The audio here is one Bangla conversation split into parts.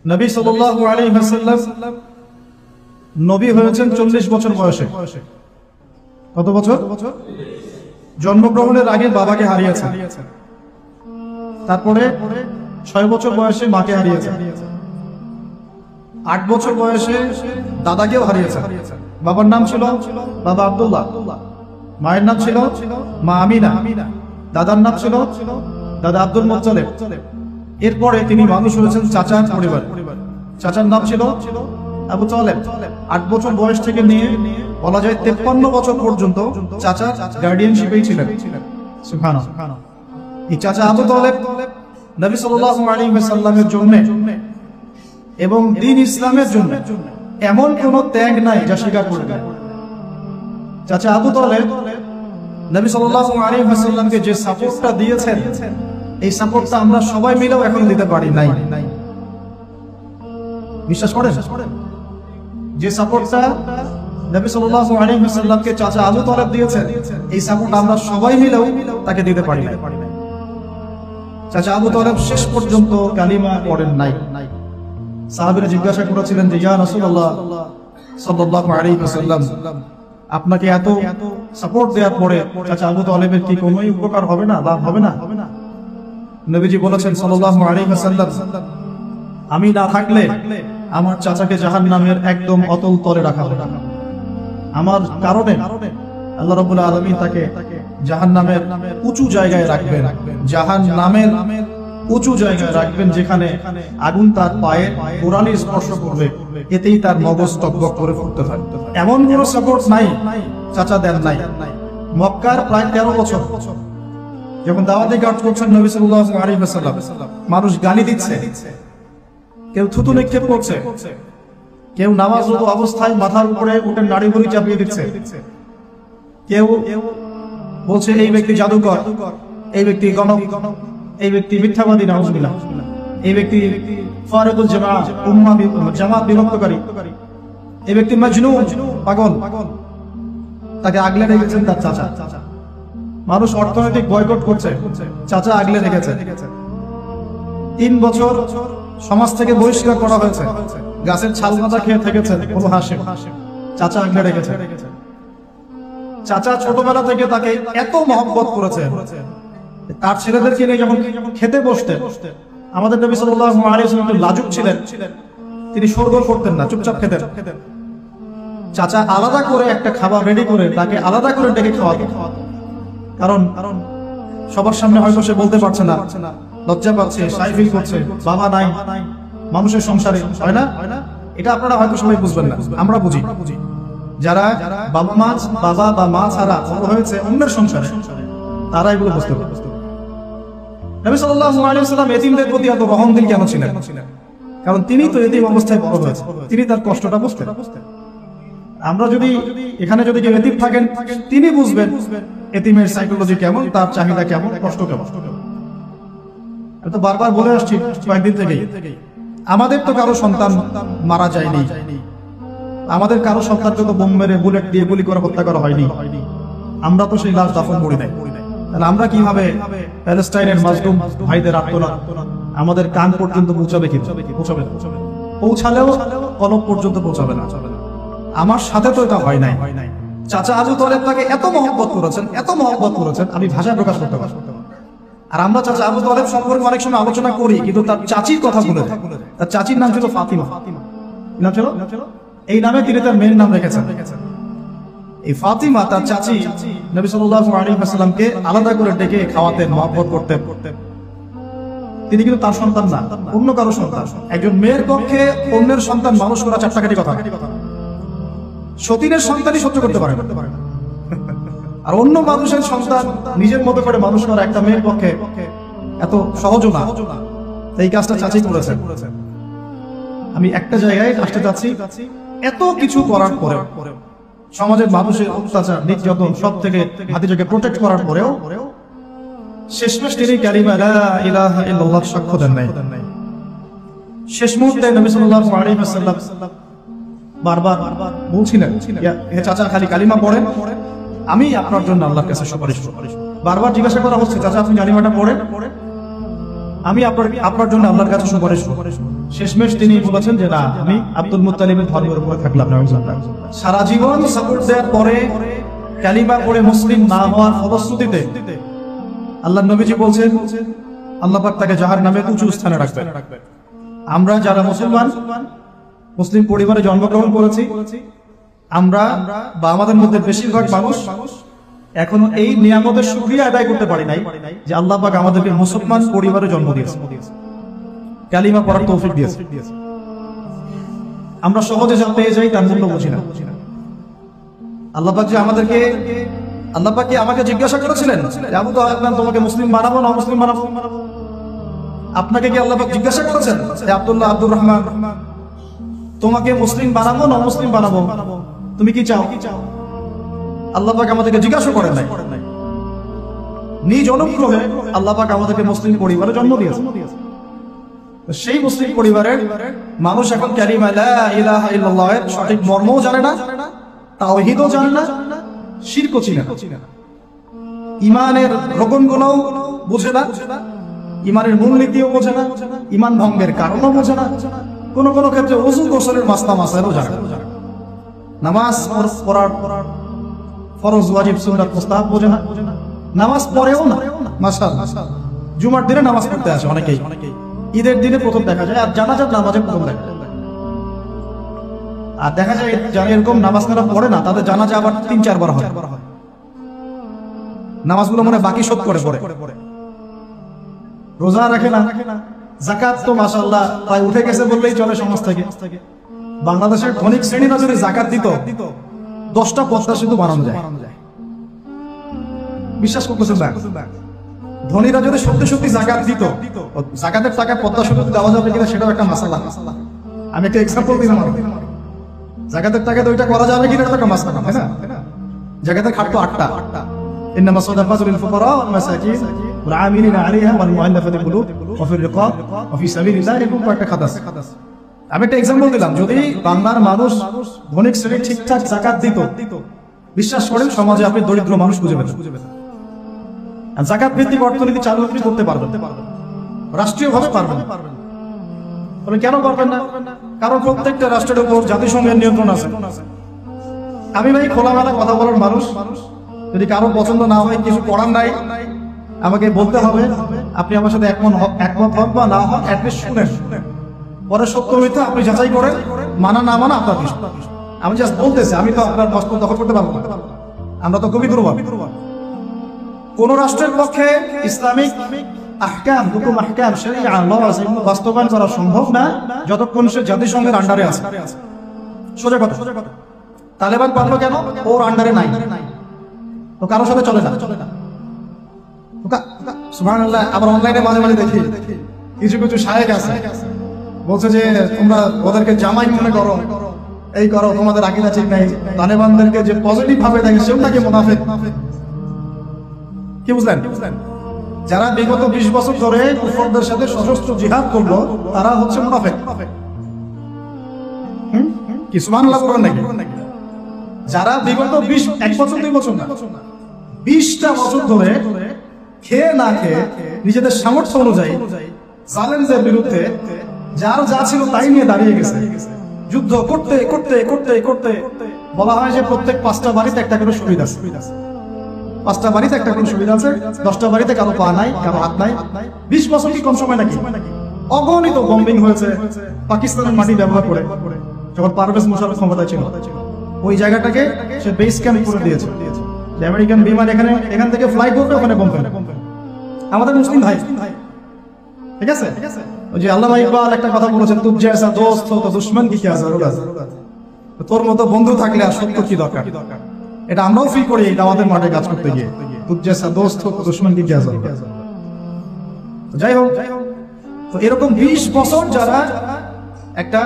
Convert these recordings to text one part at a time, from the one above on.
নবী সাল্লাল্লাহু আলাইহি ওয়াসাল্লাম নবী হয়েছেন 40 বছর বয়সে। কত বছর? জন্মগ্রহণের আগে বাবাকে হারিয়েছেন, তারপরে 6 বছর বয়সে মাকে হারিয়েছেন, 8 বছর বয়সে দাদাকেও হারিয়েছেন। বাবার নাম ছিল বাবা আব্দুল্লাহ, মায়ের নাম ছিল মা আমিনা, দাদার নাম ছিল দাদা আব্দুল মুত্তালিব। এরপরে তিনি মানুষ হয়েছেন চাচার পরিবার, চাচার নাম ছিল আবু তালেব। 8 বছর বয়স থেকে নিয়ে বলা যায় 53 বছর পর্যন্ত চাচার গার্ডিয়ানশিপেই ছিলেন। সুবহানাল্লাহ। এই চাচা আবু তালেব নবী সাল্লাল্লাহু আলাইহি ওয়াসাল্লামের জন্য এবং দ্বীন ইসলামের জন্য এমন কোন ত্যাগ নাই যা স্বীকার করবেন। চাচা আবু তালেব নবী সাল্লাল্লাহু আলাইহি ওয়াসাল্লামকে যে সাপোর্টটা দিয়েছেন, এই সাপোর্টটা আমরা সবাই মিলেও এখন দিতে পারি নাই। বিশ্বাস করেন? যে সাপোর্টটা নবী সাল্লাল্লাহু আলাইহি ওয়াসাল্লামকে চাচা আবু তালেব দিয়েছেন, এই সাপোর্ট আমরা সবাই মিলেও তাকে দিতে পারি নাই। চাচা আবু তালেব শেষ পর্যন্ত কালিমা পড়েন নাই। সাহাবীরা জিজ্ঞাসা করেছিলেন যে ইয়া রাসূলুল্লাহ সাল্লাল্লাহু আলাইহি ওয়াসাল্লাম, আপনাকে এত সাপোর্ট দেওয়ার পরে চাচা আবু তালেবের কি কোনো উপকার হবে না, লাভ হবে না? নবীজি বলেছেন সাল্লাল্লাহু আলাইহি ওয়াসাল্লাম, আমি না থাকলে আমার চাচাকে জাহান্নামের একদম অতল তলে রাখা হবে। আমার কারণে আল্লাহ রাব্বুল আলামিন তাকে জাহান্নামের উঁচু জায়গায় রাখবেন, জাহান্নামের উঁচু জায়গায় রাখবেন, যেখানে আগুন তার পায়ে গোড়ালি স্পর্শ করবে, এতেই তার মগজ টকবক করে ফুটতে থাকবে। এমন কোন সাপোর্ট নাই চাচা দেন নাই। মক্কার প্রায় 13 বছর যখন দাওয়াতি কাজ করছেন নবী সাল্লাল্লাহু আলাইহি ওয়াসাল্লাম, মানুষ গালি দিচ্ছে, কেউ থুতু নিক্ষেপ করছে, কেউ নামাজরত অবস্থায় মাথার উপরে উটের নাড়ি ভুঁড়ি চাপিয়ে দিচ্ছে, কেউ বলছে এই ব্যক্তি জাদুকর, এই ব্যক্তি গণক, এই ব্যক্তি মিথ্যাবাদী, নাউজুবিল্লাহ, এই ব্যক্তি ফারিকুল জামাত বিভক্তকারী, এই ব্যক্তি মাজনুন, পাগল। তাকে আগলে রেখেছেন তার চাচা। মানুষ অর্থনৈতিক বয়কট করছে, চাচা আগলে রেখেছে। 3 বছর সমাজ থেকে বহিষ্কার করা হয়েছে, গাছের ছাল পাতা খেয়ে থেকেছেন কোনো হাসিম, চাচা আগলে রেখেছে। চাচা ছোটবেলা থেকে তাকে এত মহব্বত করেছে, তার ছেলেদেরকে নিয়ে যখন খেতে বসতেন, আমাদের নবী সাল্লাল্লাহু আলাইহি ওয়াসাল্লাম একটু লাজুক ছিলেন, তিনি শোরগোল করতেন না, চুপচাপ খেতেন। চাচা আলাদা করে একটা খাবার রেডি করে তাকে আলাদা করে ডেকে খাওয়াতেন, কারণ সবার সামনে হয়তো সে বলতে পারছে না, লজ্জা পাচ্ছে, শাই ফিল করছে, বাবা নাই মানুষের সংসারে, হয় না? এটা আপনারা হয়তো সবাই বুঝবেন না, আমরা বুঝি। যারা বাবা বা মা ছাড়া বড় হয়েছে অন্যের সংসারে, তারা এগুলো বুঝতে পারে। নবী সাল্লাল্লাহু আলাইহি ওয়াসাল্লাম এতিমদের প্রতি এত রহমদিল কেন ছিলেন? কারণ তিনি তো এতিম অবস্থায় বড় হয়েছে, তিনি তার কষ্টটা বুঝতেন। আমরা যদি এখানে যদি কেউ এতিম থাকেন, তিনি বুঝবেন এতিমের সাইকোলজি কেমন, তার চাহিদা কেমন, কষ্ট কেমন। আমি তো বারবার বলে আসছি কয়েকদিন থেকেই, আমাদের তো কারো সন্তান মারা যায়নি, আমাদের কারো সন্তানকে তো বোম মেরে বুলেট দিয়ে গুলি করে হত্যা করা হয়নি, আমরা তো সেই লাশ দাফন করি নাই। তাহলে আমরা কিভাবে প্যালেস্টাইনের মাজলুম ভাইদের আর্তনাদ আমাদের কান পর্যন্ত পৌঁছাবে? কি পৌঁছাবে? পৌঁছালেও কলব পর্যন্ত পৌঁছাবে না। আমার সাথে তো এটা হয় নাই। চাচা আবু তালেব তাকে এত মহব্বত করেছেন, এত মহব্বত করেছেন, আমি ভাষায় প্রকাশ করতে পারবো। আর আমরা চাচা আবু তালেব সম্পর্কে অনেক সময় আলোচনা করি, কিন্তু তার চাচির কথা বলে, তার চাচির নাম ছিল ফাতিমা। নাম ছিল, এই নামে তিনি তার মেয়ের নাম রেখেছেন। এই ফাতিমা তার চাচি নবী সাল্লাল্লাহু আলাইহি ওয়াসাল্লামকে আলাদা করে ডেকে খাওয়াতেন, মহব্বত করতেন। তিনি কিন্তু তার সন্তান না, অন্য কারো সন্তান। একজন মেয়ের পক্ষে অন্যের সন্তান মানুষ করা চারটাকাটি কথা। সতীনের সন্তানই সহ্য করতে পারে না, আর অন্য মানুষের সন্তান নিজের মতো করে মানুষ করা একটা মেয়ের পক্ষে এত সহজ না। এই কাজটা চাচি করেছেন। আমি একটা জায়গায় আসতে চাচ্ছি, এত কিছু করার পরেও, সমাজের মানুষের অত্যাচার, নির্যাতন সব থেকে ভাতিজাকে প্রোটেক্ট করার পরেও শেষমেশ তিনি কালিমা লা ইলাহা ইল্লাল্লাহ সাক্ষ্য দেন নাই। শেষ মুহূর্তে নবী সাল্লাল্লাহু আলাইহি ওয়াসাল্লাম বারবার বলছিলেন, হে চাচা খালি কালিমা পড়েন, আমি আপনার জন্য আল্লাহর কাছে সুপারিশ করব। বারবার জিজ্ঞাসা করা হচ্ছে, চাচা আপনি কালিমাটা পড়েন, আমি আপনার জন্য আল্লাহর কাছে সুপারিশ করব। শেষমেশ তিনি বলেছেন যে না, আমি আব্দুল মুত্তালিবের ধর্মের উপরে থাকলাম না। সারা জীবন সাপোর্ট দেওয়ার পরে কালিমা পড়ে মুসলিম না হওয়ার ফলশ্রুতিতে আল্লাহ নবীজি বলছেন আল্লাহ পাক তাকে জাহান্নামে উঁচু স্থানে রাখবেন। আমরা যারা মুসলমান মুসলিম পরিবারে জন্মগ্রহণ করেছি, আমরা বা আমাদের মধ্যে বেশিরভাগ মানুষ এখনো এই নিয়ামতের শুকরিয়া আদায় করতে পারি নাই যে আল্লাহ পাক আমাদেরকে মুসলমান পরিবারে জন্ম দিয়েছে, কালিমা পড়ার তৌফিক দিয়েছে। আমরা সহজে যা পেয়ে যাই তার মূল্য বুঝি না। আল্লাহ পাক যে আল্লাহ পাক কি আমাকে জিজ্ঞাসা করেছিলেন যে আবু তাহের তোমাকে মুসলিম বানাবো না মুসলিম বানাবো? আপনাকে কি আল্লাহ পাক জিজ্ঞাসা করেছেন যে আব্দুল্লাহ আব্দুর রহমান তোমাকে মুসলিম বানাবো না মুসলিম বানাবো, তুমি কি চাও? আল্লাহ পাক আমাদেরকে জিজ্ঞাসা করেন নাই। নিজ অনুগ্রহে আল্লাহ পাক আমাদেরকে মুসলিম পরিবারে জন্ম দিয়েছেন। সেই মুসলিম পরিবারের মানুষ এখন কালিমা লা ইলাহা ইল্লাল্লাহের সঠিক মর্মও জানে না, তাওহীদও জানে না, শিরকও চিনে না, ঈমানের রকমগুলোও বুঝে না, ঈমানের মূলনীতিও বোঝে না, ঈমান ভঙ্গের কারণও বোঝে না, কোন কোন ক্ষেত্রে ওযু গোসলের মাসলা মাসাইলও জানে না, নামাজ পড়ার ফরজ ওয়াজিব সুন্নাত মুস্তাহাব বোঝে না, নামাজ পড়েও না। মাশাআল্লাহ, জুমার দিনে নামাজ পড়তে আসে অনেকেই, ঈদের দিনে প্রথম দেখা যায়, আর জানাজার নামাজে প্রথম দেখা যায়। আর দেখা যায় যারা এরকম নামাজ কারা পড়ে না তাদের জানাজা আবার ৩-৪ বার হয়। নামাজগুলো মনে বাকি শোধ করে পড়ে, রোজা রাখে না, যাকাত তো মাশাআল্লাহ প্রায় উঠে গেছে বললেই চলে সমাজ থেকে। বাংলাদেশের ধনিক শ্রেণীরা যদি যাকাত দিত 10টা পদ্মা সেতু বানানো যায়। বিশ্বাস করতেছেন না? ধনীরা যদি সত্যি সত্যি যাকাত দিত, যাকাতের টাকা পদ্মা সেতু দেওয়া যাবে কিনা সেটাও একটা মাসালা। আমি একটা এক্সাম্পল দিলাম, যাকাতের টাকা তো ওইটা করা যাবে কিনা এটা একটা মাসালা, তাই না? যাকাতের খাত তো 8টা, ইন্নামা সাদাকাতু লিল ফুকারা ওয়াল মাসাকিন ওয়াল আমিলিনা আলাইহা ওয়াল মুআল্লাফাতি কুলুব ওয়া ফির রিকাব ওয়া ফি সাবিলিল্লাহ, এরকম একটা খাত আছে। আমি একটা এক্সাম্পল দিলাম, যদি বাংলার মানুষ ধনিক শ্রেণী ঠিকঠাক যাকাত দিত, বিশ্বাস করেন সমাজে আপনি দরিদ্র মানুষ খুঁজে পেতেন। আর যাকাত ভিত্তিক অর্থনীতি চালু করতে পারবেন, রাষ্ট্রীয়ভাবে পারবেন। তবে কেন পারবেন না? কারণ প্রত্যেকটা রাষ্ট্রের উপর জাতিসংঘের নিয়ন্ত্রণ আছে। আমি ভাই খোলামেলা কথা বলার মানুষ, যদি কারো পছন্দ না হয় কিছু করার নাই, আমাকে বলতে হবে, আপনি আমার সাথে একমত হন বা না হন, অ্যাটলিস্ট শুনেন, পরে সত্য মিথ্যা আপনি যাচাই করেন, মানা না মানা আপনার বিষয়। আমি জাস্ট বলতেছি, আমি তো আপনার বস্ত্র দখল করতে পারবো না, আমরা তো কবি দুর্বল। কোন রাষ্ট্রের পক্ষে ইসলামিক আহকাম, হুকুম আহকাম, শরিয়া ল এগুলো বাস্তবায়ন করা সম্ভব না যতক্ষণ সে জাতিসংঘের আন্ডারে আছে। সোজা কথা। তালেবান পারলো কেন? ওর আন্ডারে নাই, তো কারোর সাথে চলে না। সুবহানাল্লাহ। আবার অনলাইনে মাঝে মাঝে দেখি কিছু কিছু শায়েখ আছে বলছে যে তোমরা ওদেরকে জামাই মনে করো, এই করো, তোমাদের আকীদা ঠিক নাই। তালেবানদেরকে যে পজিটিভ ভাবে দেখে সেও নাকি মুনাফিক। কি বুঝলেন? যারা বিগত 20 বছর ধরে কুফরদের সাথে সশস্ত্র জিহাদ করলো তারা হচ্ছে মুনাফিক। কি সুবহানাল্লাহ বলেন নাকি? যারা বিগত 1 বছর 2 বছর না 20টা বছর ধরে খেয়ে না খেয়ে নিজেদের সামর্থ্য অনুযায়ী জালেমদের বিরুদ্ধে যার যা ছিল তাই নিয়ে দাঁড়িয়ে গেছে, যুদ্ধ করতে করতে করতে করতে বলা হয় যে প্রত্যেক 5টা বাড়িতে একটা করে শহীদ আছে। 5টা বাড়িতে একটা করে শহীদ আছে, 10টা বাড়িতে কারো পা নাই, কারো হাত নাই। 20 বছর কি কম সময় নাকি? অগণিত বম্বিং হয়েছে পাকিস্তানের মাটি ব্যবহার করে, যখন পারভেজ মুশাররফ ক্ষমতায় ছিল। ওই জায়গাটাকে সে বেস ক্যাম্প করে দিয়েছে, আমেরিকান বিমান এখান থেকে ফ্লাই করবে, ওখানে বম্ব ফেলে। আমাদের মুসলিম ভাই, ঠিক আছে? ওই যে আল্লামা ইকবাল একটা কথা বলেছেন, তুম জেসা দোস্ত তো দুশমন কি কিয়া জরুরত। তোর মতো বন্ধু থাকলে আর সত্য কি দরকার? এটা আমরাও ফিল করি এই দাওয়াতের মাঠে কাজ করতে গিয়ে, তুম জেসা দোস্ত তো দুশমন কি কিয়া জরুরত। যাই হোক, তো এরকম 20 বছর যারা একটা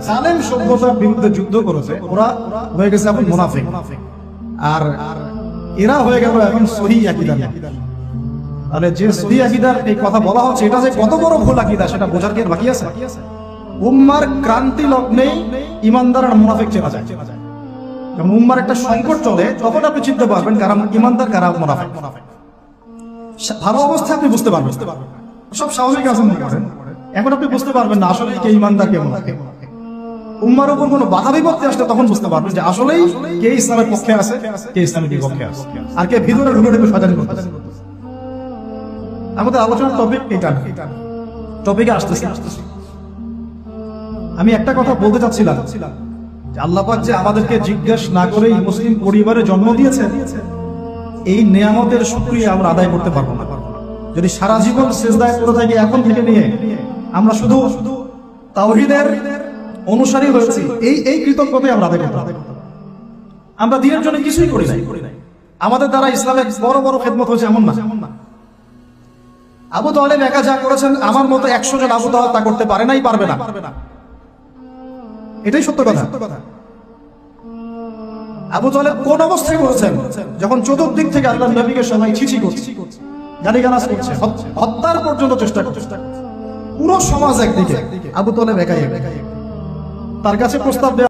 জালেম সভ্যতার বিরুদ্ধে যুদ্ধ করেছে, ওরা হয়ে গেছে এখন মুনাফিক। আর এরা হয়ে গেল এখন সহিহ আকীদা। তাহলে যে সহিহ আকীদার এই কথা বলা হচ্ছে, এটা যে কত বড় ভুল আকীদা সেটা বোঝার কি বাকি আছে? উম্মার ক্রান্তি লগ্নেই ইমানদার আর মুনাফিক চেনা যায়। যখন উম্মার একটা সংকট চলে তখন আপনি চিনতে পারবেন কারা ইমানদার কারা মুনাফিক। ভালো অবস্থা আপনি বুঝতে পারবেন। সব স্বাভাবিক আছে মনে করেন। এখন আপনি বুঝতে পারবেন না আসলে কে ইমানদার কে মুনাফিক। উম্মার উপর কোনো বাধা বিপত্তি আসলে তখন বুঝতে পারবেন যে আসলেই কে ইসলামের পক্ষে আছে, কে ইসলামের বিপক্ষে আছে, আর কে ভিতরে ঢুকে ঢুকে শয়তানি করতেছে। আমাদের আলোচনার টপিক এটা, টপিকে আসতেছে। আমি একটা কথা বলতে চাচ্ছিলাম যে আল্লাহ পাক যে আমাদেরকে জিজ্ঞেস না করেই মুসলিম পরিবারে জন্ম দিয়েছেন, এই নিয়ামতের শুকরিয়া আমরা আদায় করতে পারবো না যদি সারা জীবন সিজদায় পড়ে থাকি। এখন থেকে নিয়ে আমরা শুধু তাওহীদের অনুসারী হয়েছি, এই কৃতজ্ঞতাই আমরা আদায় করতে হবে। আমরা দিনের জন্য কিছুই করি নাই, আমাদের দ্বারা ইসলামের বড় বড় খেদমত হয়েছে এমন না। আবু তালেব একা যা করেছেন আমার মতো 100 জন আবু তালেব তা করতে পারে নাই, পারবে না, এটাই সত্য কথা। আবু তালেব কোন অবস্থায় করেছেন? যখন চতুর্দিক থেকে আল্লাহর নবীকে সবাই ছিছি করছে, গালিগালাজ করছে, হত্যার পর্যন্ত চেষ্টা করছে, পুরো সমাজ একদিকে, আবু তালেব একাই। তার কাছে প্রস্তাব